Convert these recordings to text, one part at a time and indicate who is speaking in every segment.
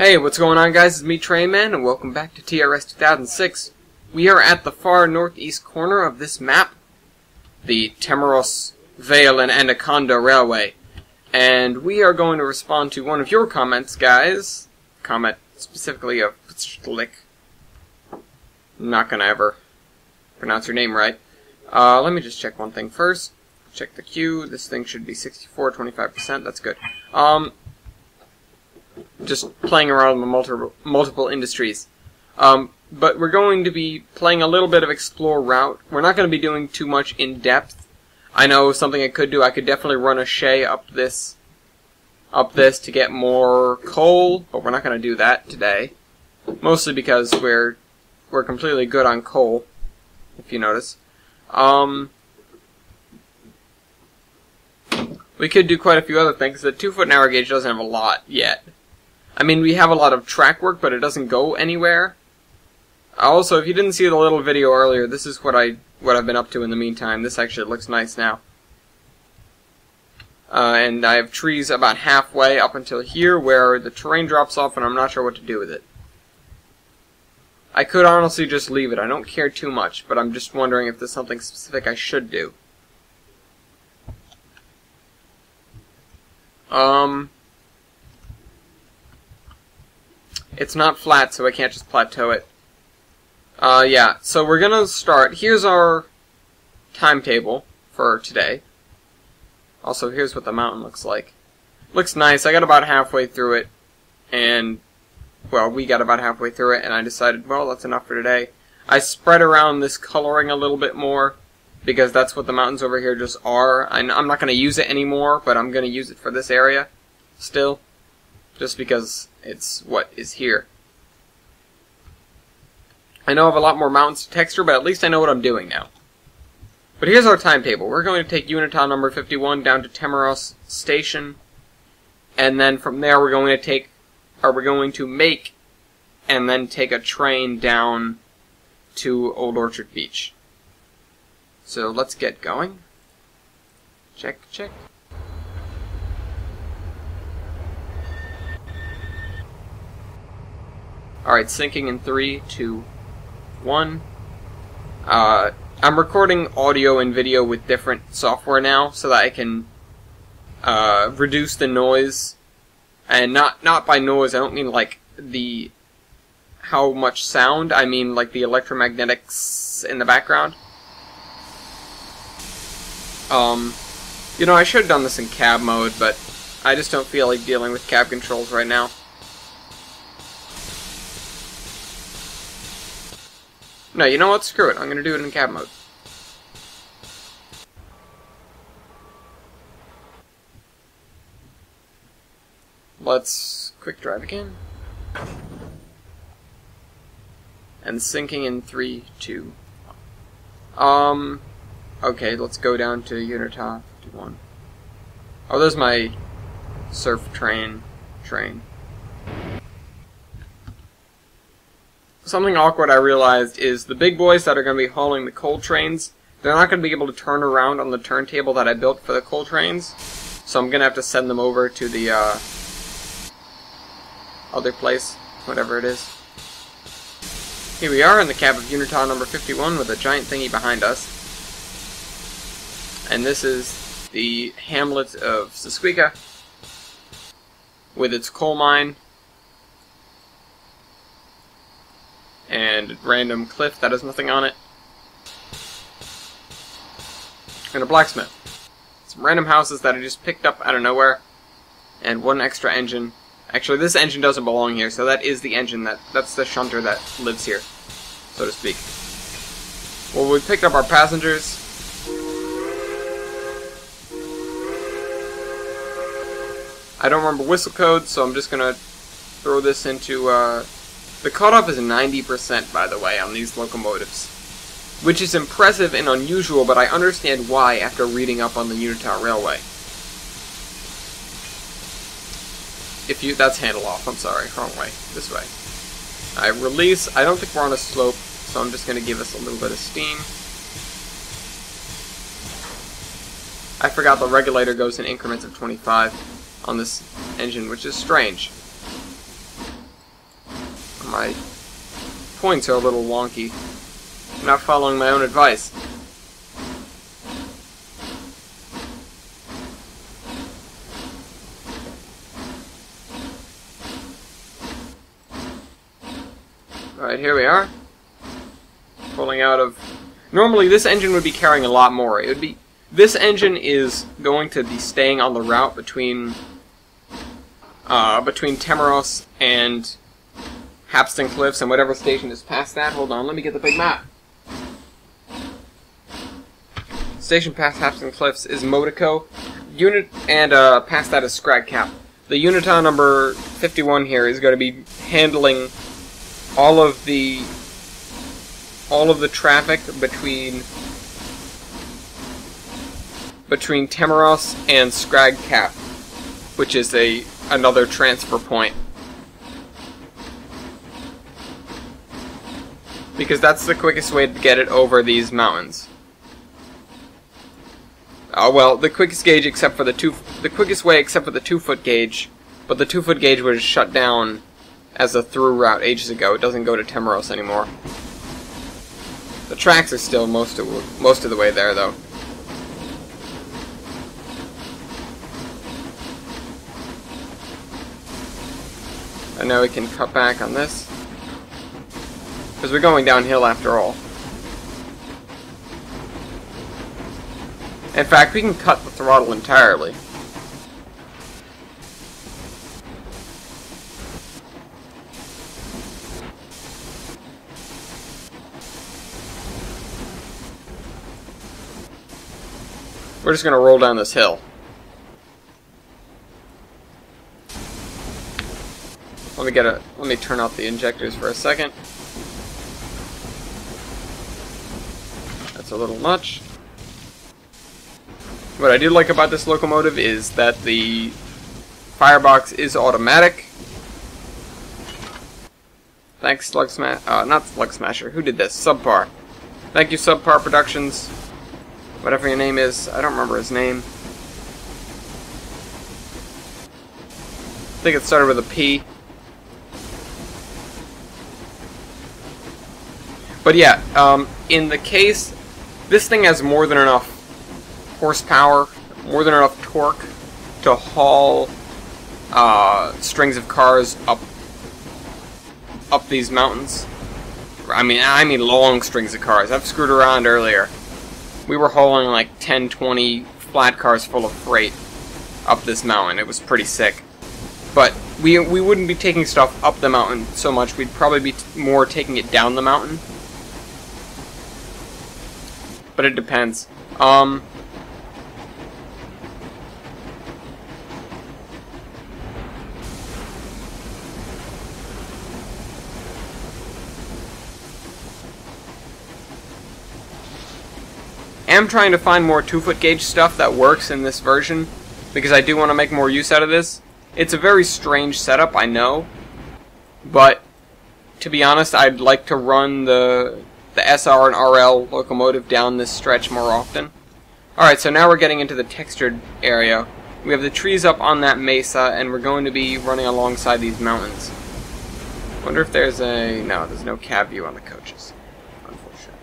Speaker 1: Hey, what's going on, guys? It's me, Trayman, and welcome back to TRS 2006. We are at the far northeast corner of this map, the Temeros, Vale, and Anaconda Railway, and we are going to respond to one of your comments, guys. Comment specifically of Pstlik. Not gonna ever pronounce your name right. Let me just check one thing first. Check the queue. This thing should be 64, 25%. That's good. Just playing around with multiple industries. But we're going to be playing a little bit of Explore Route. We're not going to be doing too much in depth. I know something I could do. I could definitely run a Shay up this to get more coal, but we're not going to do that today. Mostly because we're completely good on coal, if you notice. We could do quite a few other things. The 2-foot narrow gauge doesn't have a lot yet. I mean, we have a lot of track work, but it doesn't go anywhere. Also, if you didn't see the little video earlier, this is what I've been up to in the meantime. This actually looks nice now. And I have trees about halfway up until here, where the terrain drops off, and I'm not sure what to do with it. I could honestly just leave it. I don't care too much, but I'm just wondering if there's something specific I should do. It's not flat, so I can't just plateau it. Yeah, so we're gonna start. Here's our timetable for today. Also, here's what the mountain looks like. Looks nice. I got about halfway through it, and, well, we got about halfway through it, and I decided, well, that's enough for today. I spread around this coloring a little bit more, because that's what the mountains over here just are. I'm not going to use it anymore, but I'm going to use it for this area still, just because it's what is here. I know I have a lot more mountains to texture, but at least I know what I'm doing now. But here's our timetable. We're going to take Uniton number 51 down to Temeros Station, and then from there we're going to make and then take a train down to Old Orchard Beach. So let's get going. Check, check. Alright, syncing in 3, 2, 1. I'm recording audio and video with different software now, so that I can reduce the noise. And not by noise, I don't mean like how much sound, I mean like the electromagnetics in the background. You know, I should have done this in cab mode, but I just don't feel like dealing with cab controls right now. No, you know what? Screw it. I'm gonna do it in cab mode. Let's quick drive again. And syncing in 3, 2, 1. Okay, let's go down to Uniton 51. Oh, there's my surf train. Something awkward I realized is the big boys that are going to be hauling the coal trains, they're not going to be able to turn around on the turntable that I built for the coal trains, so I'm going to have to send them over to the other place, whatever it is. Here we are in the cab of Uniton number 51 with a giant thingy behind us. And this is the hamlet of Sisquika with its coal mine and a random cliff that has nothing on it, and a blacksmith. Some random houses that I just picked up out of nowhere, and one extra engine. Actually, this engine doesn't belong here, so that is the engine that's the shunter that lives here, so to speak. Well, we picked up our passengers. I don't remember whistle code, so I'm just gonna throw this into, the cutoff is 90%, by the way, on these locomotives. Which is impressive and unusual, but I understand why after reading up on the Uniton Railway. That's handle off, I'm sorry, wrong way, this way. I release, I don't think we're on a slope, so I'm just gonna give us a little bit of steam. I forgot the regulator goes in increments of 25 on this engine, which is strange. My points are a little wonky. I'm not following my own advice. Alright, here we are. Pulling out of... Normally this engine would be carrying a lot more. It would be... This engine is going to be staying on the route between Temeros and Hapston Cliffs and whatever station is past that. Hold on, let me get the big map. Station past Hapston Cliffs is Modico. And past that is Scrag Cap. The Unita number 51 here is going to be handling all of the traffic between Temeros and Scrag Cap, which is another transfer point. Because that's the quickest way to get it over these mountains. Well, the quickest gauge except for the quickest way except for the 2-foot gauge, but the 2-foot gauge was shut down as a through route ages ago. It doesn't go to Temeros anymore. The tracks are still most of the way there, though. And now we can cut back on this, because we're going downhill after all. In fact, we can cut the throttle entirely. We're just going to roll down this hill. Let me turn off the injectors for a second. That's a little much. What I do like about this locomotive is that the firebox is automatic. Thanks, not Slug Smasher. Who did this? Subpar. Thank you, Subpar Productions. Whatever your name is. I don't remember his name. I think it started with a P. But yeah, in the case, this thing has more than enough horsepower, more than enough torque to haul strings of cars up these mountains. I mean long strings of cars. I've screwed around earlier. We were hauling like 10, 20 flat cars full of freight up this mountain. It was pretty sick. But we wouldn't be taking stuff up the mountain so much. We'd probably be more taking it down the mountain. But it depends. I am trying to find more 2-foot gauge stuff that works in this version, because I do want to make more use out of this. It's a very strange setup, I know, but to be honest, I'd like to run the SR and RL locomotive down this stretch more often. Alright, so now we're getting into the textured area. We have the trees up on that mesa, and we're going to be running alongside these mountains. Wonder if there's no, there's no cab view on the coaches. Unfortunately.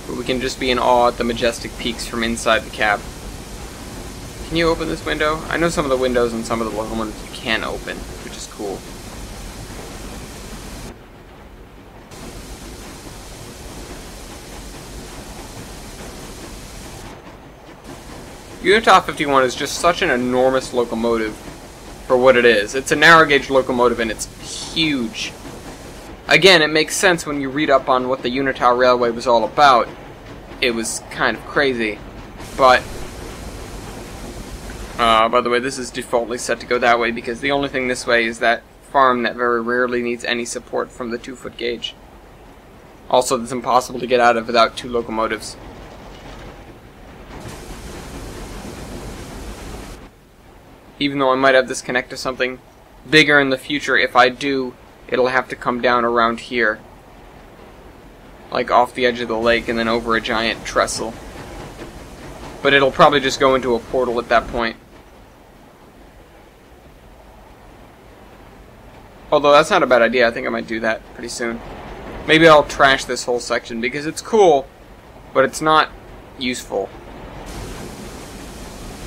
Speaker 1: But we can just be in awe at the majestic peaks from inside the cab. Can you open this window? I know some of the windows in some of the locomotives you can open, which is cool. Unita 51 is just such an enormous locomotive for what it is. It's a narrow gauge locomotive and it's huge. Again, it makes sense when you read up on what the Unita Railway was all about. It was kind of crazy. But, by the way, this is defaultly set to go that way because the only thing this way is that farm that very rarely needs any support from the 2-foot gauge. Also, it's impossible to get out of without 2 locomotives. Even though I might have this connect to something bigger in the future, if I do, it'll have to come down around here. Like off the edge of the lake and then over a giant trestle. But it'll probably just go into a portal at that point. Although that's not a bad idea. I think I might do that pretty soon. Maybe I'll trash this whole section because it's cool, but it's not useful.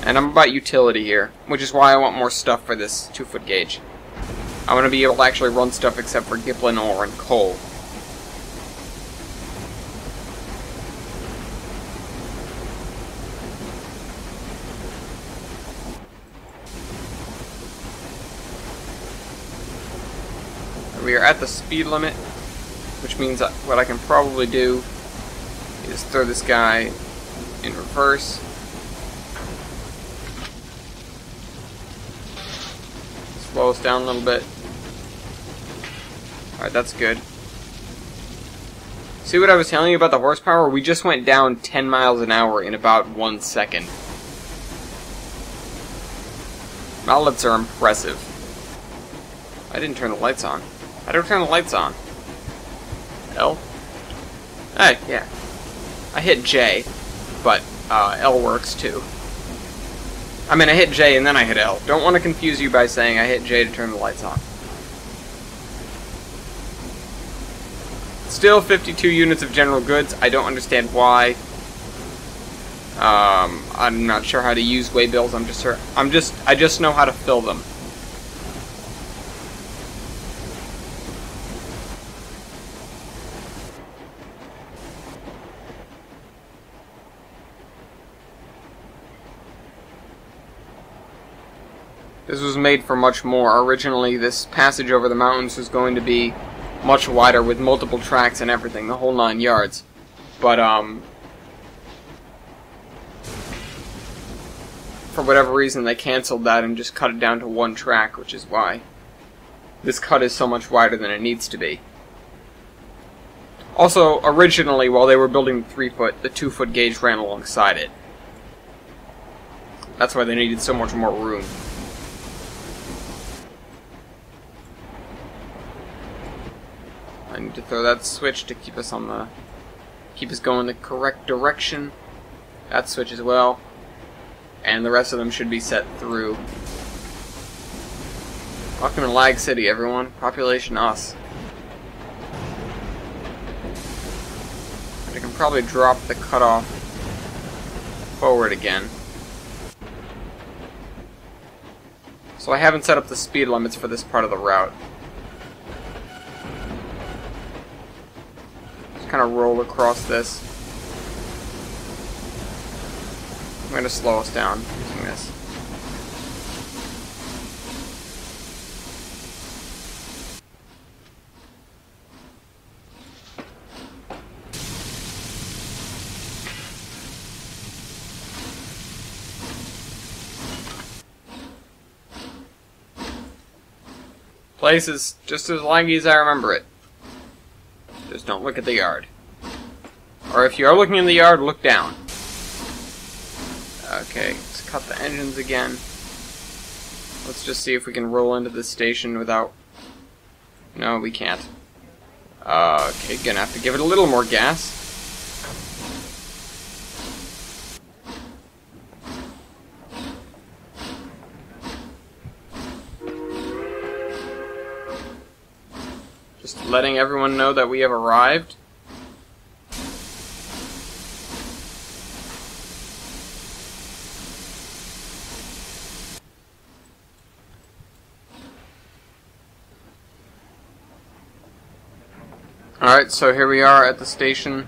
Speaker 1: And I'm about utility here, which is why I want more stuff for this 2-foot gauge. I want to be able to actually run stuff except for Giplin ore and coal. We are at the speed limit, which means that what I can probably do is throw this guy in reverse. Slow us down a little bit. Alright, that's good. See what I was telling you about the horsepower? We just went down 10 miles an hour in about 1 second. Mallets are impressive. I didn't turn the lights on. I don't turn the lights on. L? Hey, yeah. I hit J, but L works too. I mean, I hit J and then I hit L. Don't want to confuse you by saying I hit J to turn the lights on. Still 52 units of general goods. I don't understand why. I'm not sure how to use waybills. I just know how to fill them. This was made for much more. Originally, this passage over the mountains was going to be much wider with multiple tracks and everything, the whole 9 yards. But, for whatever reason, they canceled that and just cut it down to 1 track, which is why this cut is so much wider than it needs to be. Also, originally, while they were building the 3-foot, the 2-foot gauge ran alongside it. That's why they needed so much more room. I need to throw that switch to keep us going the correct direction. That switch as well. And the rest of them should be set through. Welcome to Lag City, everyone. Population us. I can probably drop the cutoff forward again. So I haven't set up the speed limits for this part of the route. Kind of roll across this. I'm going to slow us down using this. Place is just as laggy as I remember it. Just don't look at the yard. Or if you are looking in the yard, look down. Okay, let's cut the engines again. Let's just see if we can roll into this station without... No, we can't. Okay, gonna have to give it a little more gas. Just letting everyone know that we have arrived. Alright, so here we are at the station.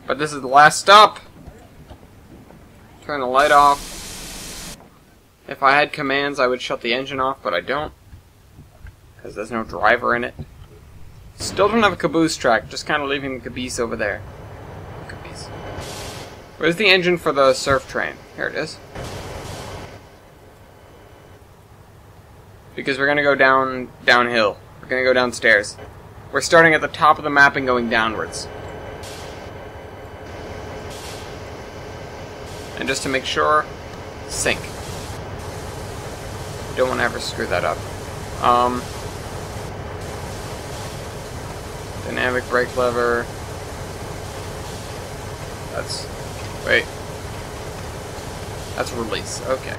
Speaker 1: But this is the last stop. Turn the light off. If I had commands, I would shut the engine off, but I don't. Because there's no driver in it. Still don't have a caboose track, just kind of leaving the caboose over there. Caboose. Where's the engine for the surf train? Here it is. Because we're going to go downhill. We're going to go downstairs. We're starting at the top of the map and going downwards. And just to make sure, sink. Don't want to ever screw that up. Dynamic brake lever. Wait. That's release, okay.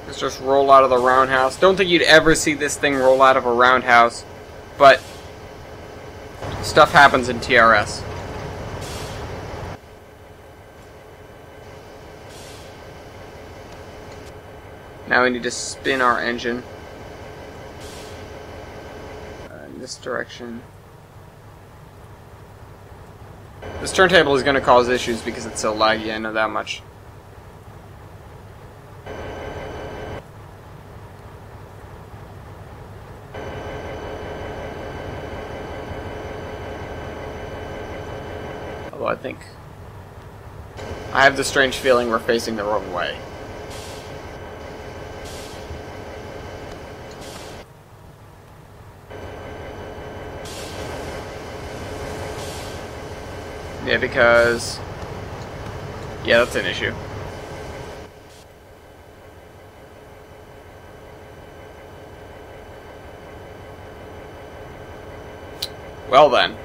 Speaker 1: Let's just roll out of the roundhouse. Don't think you'd ever see this thing roll out of a roundhouse, but stuff happens in TRS. Now we need to spin our engine in this direction. This turntable is going to cause issues because it's so laggy, I know that much. Although I think I have the strange feeling we're facing the wrong way. Yeah, because... yeah, that's an issue. Well then.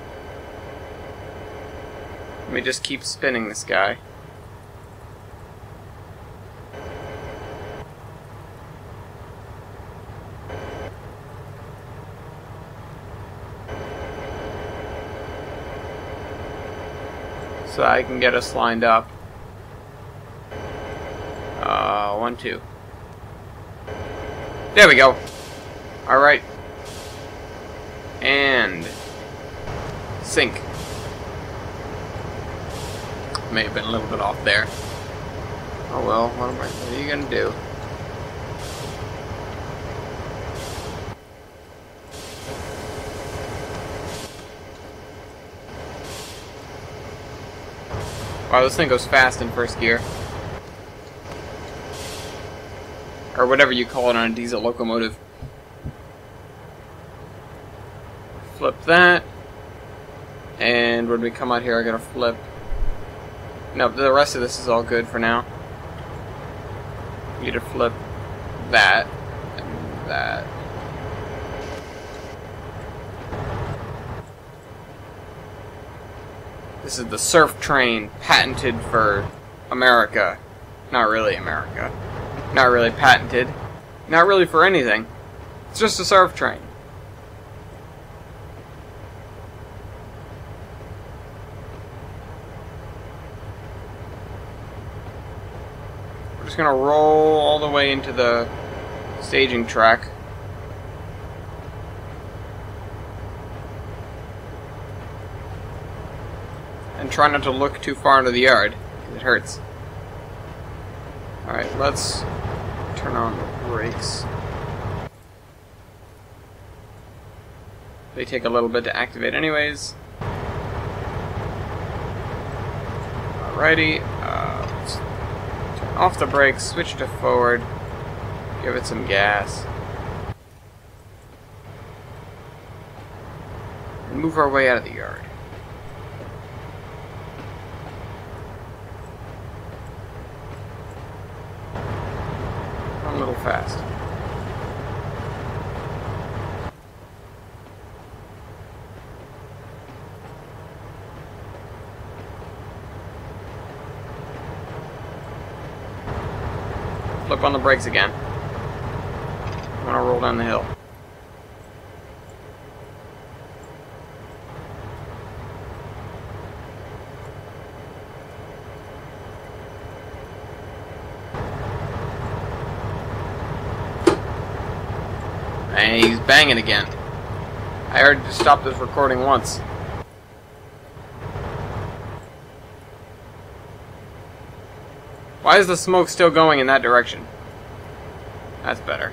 Speaker 1: Let me just keep spinning this guy. So I can get us lined up. 1, 2. There we go. Alright. And sink. May have been a little bit off there. Oh well, what are you gonna do? Wow, this thing goes fast in first gear. Or whatever you call it on a diesel locomotive. Flip that. And when we come out here, I gotta flip. Nope, the rest of this is all good for now. You need to flip that and that. This is the surf train, patented for America. Not really America. Not really patented. Not really for anything. It's just a surf train. We're just gonna roll all the way into the staging track. And try not to look too far into the yard, because it hurts. Alright, let's turn on the brakes. They take a little bit to activate anyways. Alrighty, let's turn off the brakes, switch to forward, give it some gas. And move our way out of the yard. A little fast. Flip on the brakes again. I'm gonna roll down the hill. And he's banging again. I already stopped this recording once. Why is the smoke still going in that direction? That's better.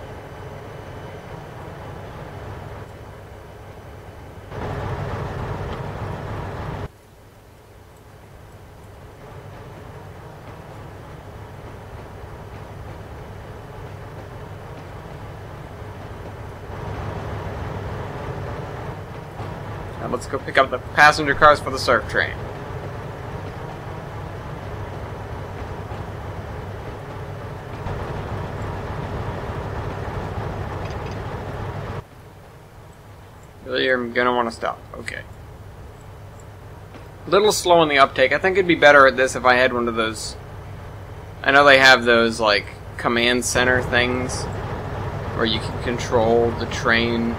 Speaker 1: Now let's go pick up the passenger cars for the surf train. Really, you're gonna want to stop. Okay. A little slow on the uptake. I think it'd be better at this if I had one of those. I know they have those, like, command center things where you can control the train.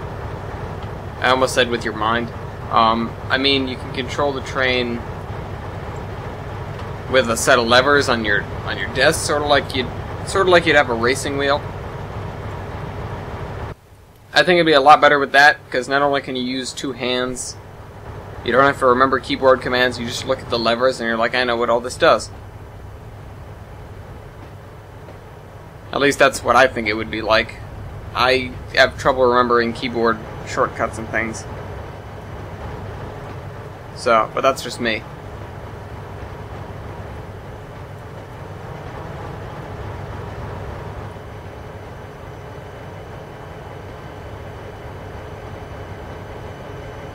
Speaker 1: I almost said with your mind. I mean, you can control the train with a set of levers on your desk, sort of like you'd have a racing wheel. I think it'd be a lot better with that, because not only can you use two hands, you don't have to remember keyboard commands, you just look at the levers and you're like, I know what all this does. At least that's what I think it would be like. I have trouble remembering keyboard shortcuts and things. So, but that's just me.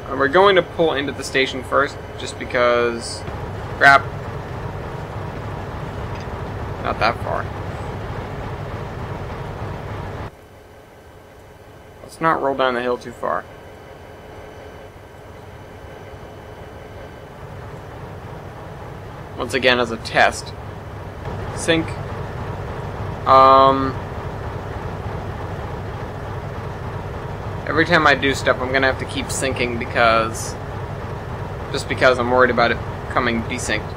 Speaker 1: We're going to pull into the station first, just because... Crap. Not that far. Let's not roll down the hill too far. Once again, as a test. Sync. Every time I do stuff, I'm gonna have to keep syncing because... just because I'm worried about it coming desynced.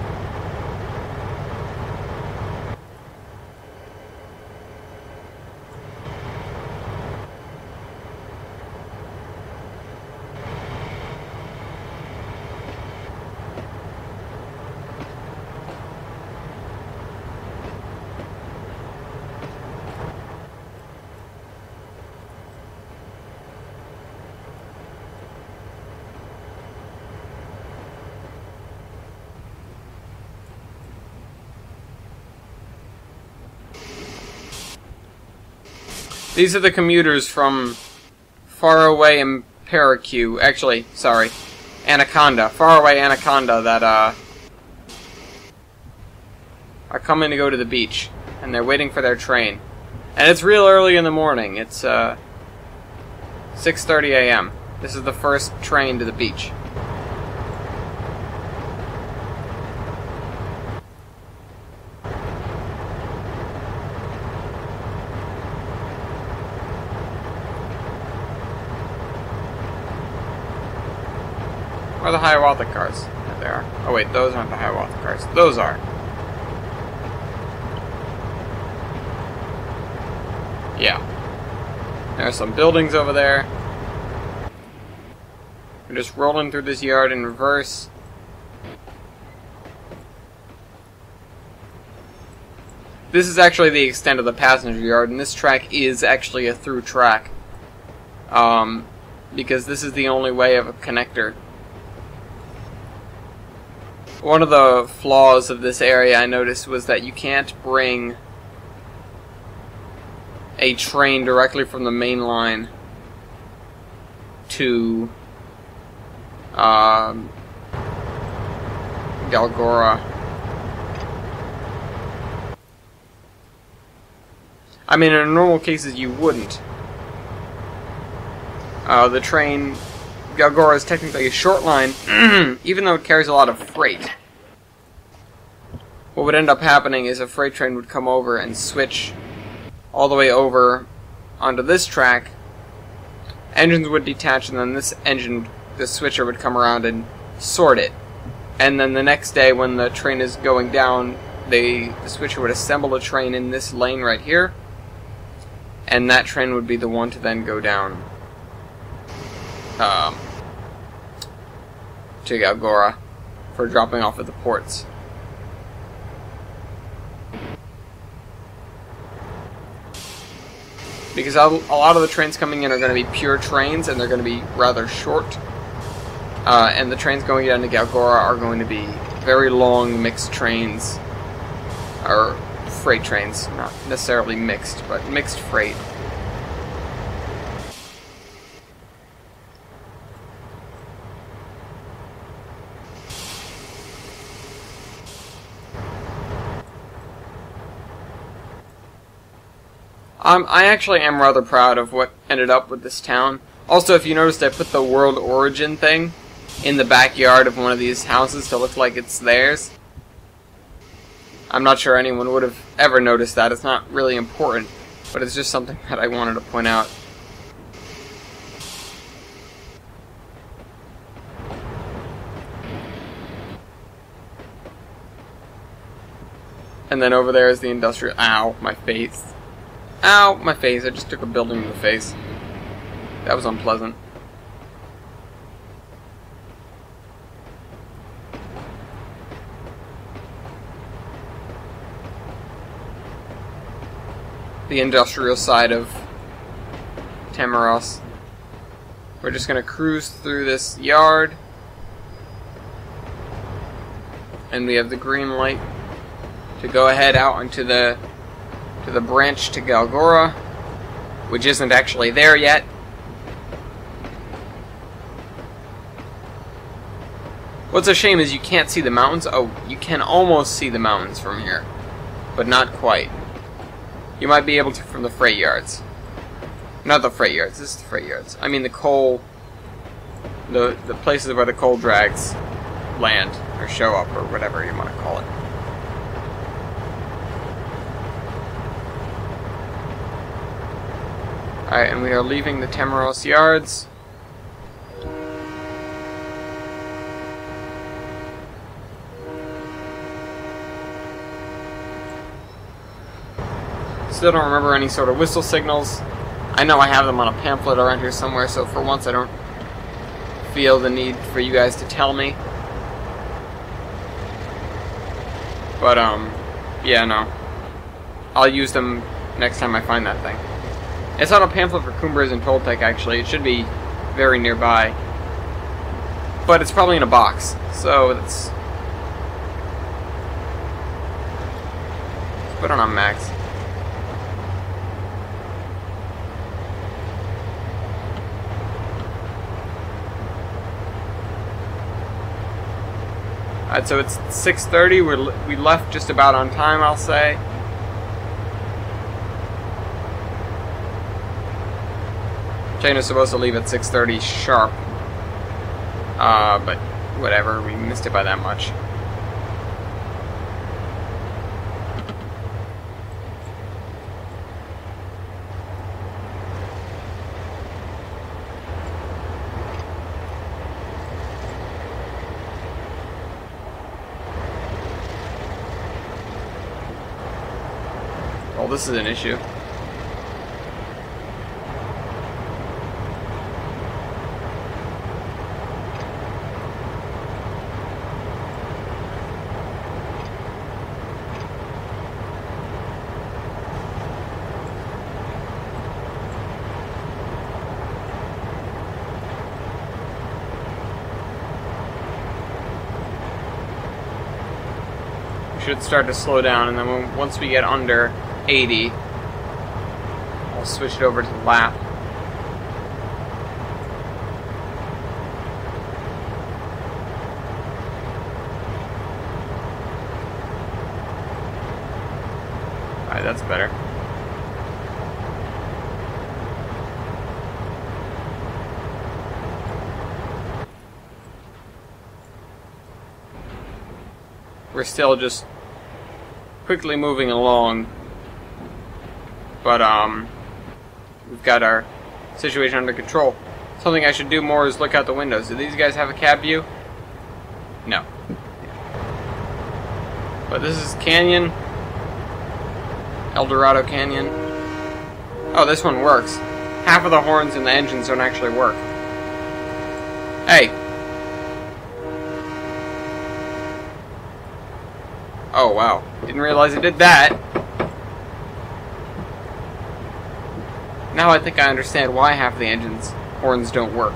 Speaker 1: These are the commuters from Faraway and Parakew. Actually, sorry, Anaconda. Faraway Anaconda that are coming to go to the beach, and they're waiting for their train. And it's real early in the morning. It's 6:30 a.m. This is the first train to the beach. Where are the Hiawatha cars? There they are. Oh wait, those aren't the Hiawatha cars. Those are. Yeah. There are some buildings over there. We're just rolling through this yard in reverse. This is actually the extent of the passenger yard, and this track is actually a through track. Because this is the only way of a connector. One of the flaws of this area I noticed was that you can't bring a train directly from the main line to Galgora. I mean, in normal cases you wouldn't. The train... Galgora is technically a short line, even though it carries a lot of freight. What would end up happening is a freight train would come over and switch all the way over onto this track. Engines would detach, and then this switcher would come around and sort it. And then the next day, when the train is going down, the switcher would assemble a train in this lane right here, and that train would be the one to then go down to Galgora for dropping off at the ports. Because a lot of the trains coming in are going to be pure trains, and they're going to be rather short. And the trains going down to Galgora are going to be very long mixed trains, or freight trains, not necessarily mixed, but mixed freight. I actually am rather proud of what ended up with this town. Also, if you noticed, I put the World Origin thing in the backyard of one of these houses to look like it's theirs. I'm not sure anyone would have ever noticed that. It's not really important, but it's just something that I wanted to point out. And then over there is the industrial... Ow, my face. Ow, my face. I just took a building in the face. That was unpleasant. The industrial side of Tamaros. We're just gonna cruise through this yard. And we have the green light to go ahead out onto the branch to Galgora, which isn't actually there yet. What's a shame is you can't see the mountains. Oh, you can almost see the mountains from here, but not quite. You might be able to from the freight yards. Not the freight yards, this is the freight yards. I mean the coal, the places where the coal drags land, or show up, or whatever you want to call it. Alright, and we are leaving the Tamaros yards. Still don't remember any sort of whistle signals. I know I have them on a pamphlet around here somewhere, so for once I don't feel the need for you guys to tell me. But, yeah, no. I'll use them next time I find that thing. It's on a pamphlet for Cumbres and Toltec, actually. It should be very nearby. But it's probably in a box, so that's... Put it on max. Alright, so it's 6:30. We left just about on time, I'll say. Train was supposed to leave at 6:30 sharp. But whatever, we missed it by that much. Well, this is an issue. Should start to slow down, and then once we get under 80, I'll switch it over to the lap. Alright, that's better. We're still just quickly moving along, but we've got our situation under control. Something I should do more is look out the windows. Do these guys have a cab view? No. But this is Canyon, El Dorado Canyon. Oh, this one works. Half of the horns in the engines don't actually work. Hey. Oh, wow. Didn't realize it did that. Now I think I understand why half the engine's horns don't work.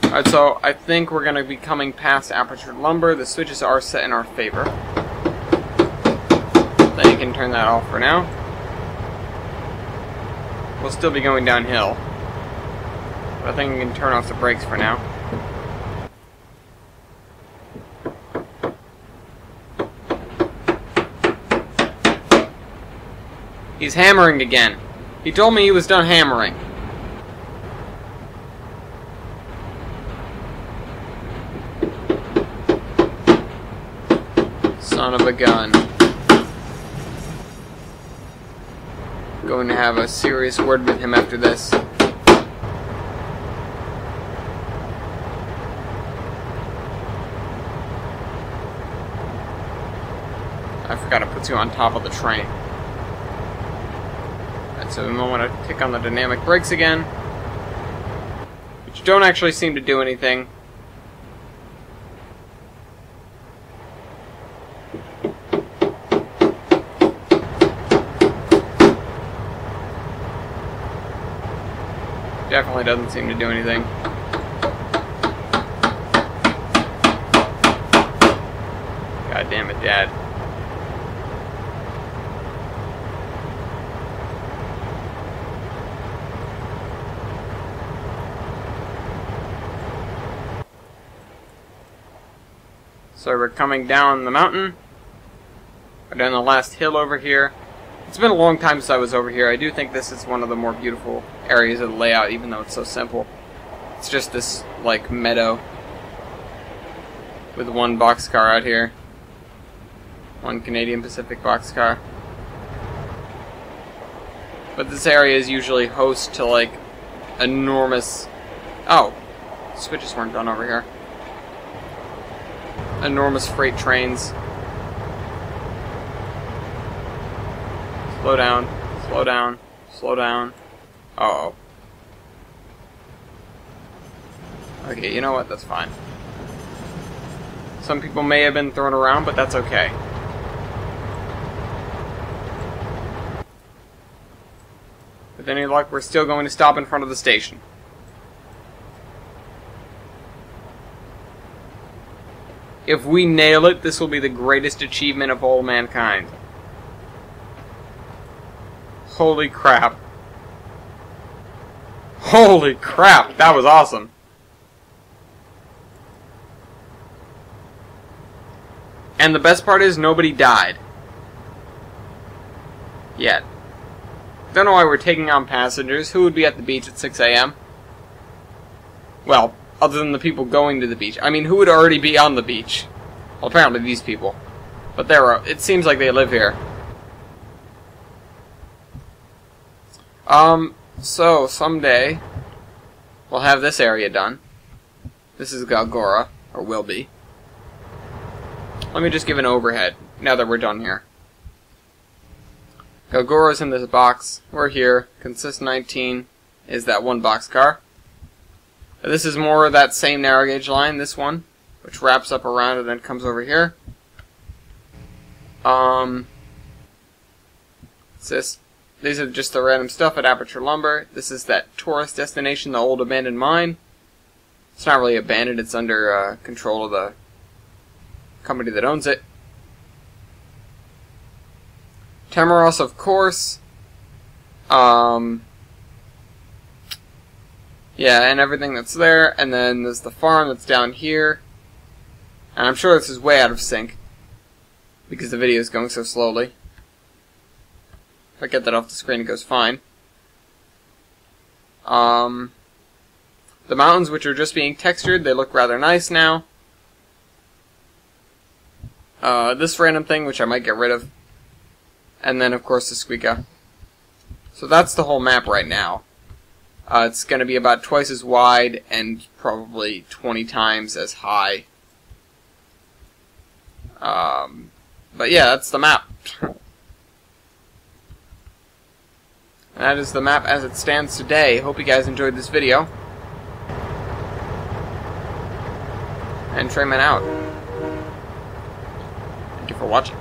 Speaker 1: Alright, so I think we're going to be coming past Aperture Lumber. The switches are set in our favor. Then you can turn that off for now. We'll still be going downhill. But I think we can turn off the brakes for now. He's hammering again. He told me he was done hammering. Son of a gun. Going to have a serious word with him after this. I forgot to put you on top of the train. Alright, so we might want to kick on the dynamic brakes again. Which don't actually seem to do anything. Definitely doesn't seem to do anything. God damn it, Dad. So we're coming down the mountain. We're down the last hill over here. It's been a long time since I was over here. I do think this is one of the more beautiful areas of the layout, even though it's so simple. It's just this, like, meadow with one boxcar out here. One Canadian Pacific boxcar. But this area is usually host to, like, enormous... Oh! Switches weren't done over here. Enormous freight trains. Slow down, slow down, slow down. Uh-oh. Okay, you know what? That's fine. Some people may have been thrown around, but that's okay. With any luck, we're still going to stop in front of the station. If we nail it, this will be the greatest achievement of all mankind. Holy crap. Holy crap, that was awesome. And the best part is nobody died. Yet. Don't know why we're taking on passengers. Who would be at the beach at 6 a.m.? Well, other than the people going to the beach. I mean, who would already be on the beach? Well, apparently these people. But it seems like they live here. So someday, we'll have this area done. This is Golgora, or will be. Let me just give an overhead, now that we're done here. Golgora's in this box, we're here, Consist 19 is that one boxcar. This is more of that same narrow gauge line, this one, which wraps up around and then comes over here. These are just the random stuff at Aperture Lumber. This is that tourist destination, the old abandoned mine. It's not really abandoned, it's under control of the company that owns it. Tamaros, of course. Yeah, and everything that's there. And then there's the farm that's down here. And I'm sure this is way out of sync, because the video is going so slowly. If I get that off the screen, it goes fine. The mountains, which are just being textured, they look rather nice now. This random thing, which I might get rid of. And then, of course, the Squeaka. So that's the whole map right now. It's going to be about twice as wide and probably 20 times as high. But yeah, that's the map. And that is the map as it stands today. Hope you guys enjoyed this video. And Trayman out. Thank you for watching.